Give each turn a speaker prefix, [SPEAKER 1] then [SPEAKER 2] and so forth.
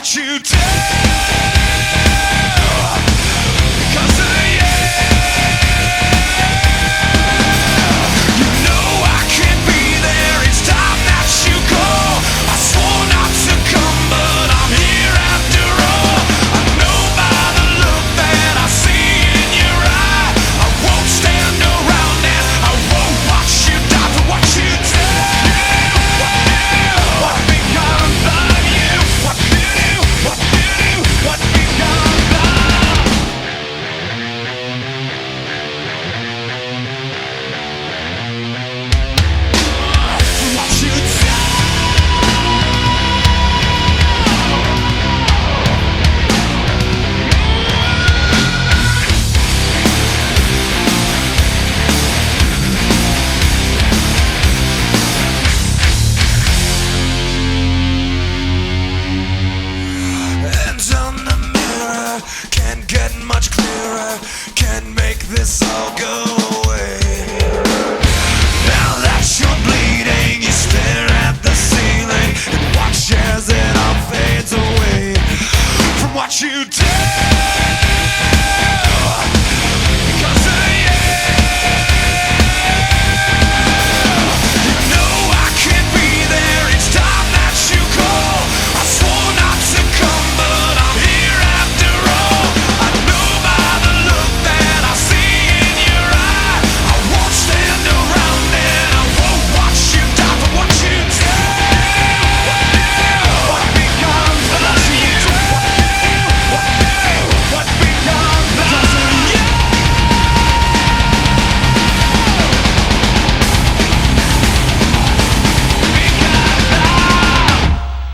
[SPEAKER 1] what you do. Because of you. You know I can't be there, it's time that you go. I swore not to come, but I'm here after all. I know by the look that I see in your eye, I won't stand around and I won't watch you die for what you do. What becomes of you? What you do? What you do? What becomes of what you do? And on the mirror can't get much clearer, can't make this all go away. Now that you're bleeding, you stare at the ceiling and watch as it all fades away from what you did.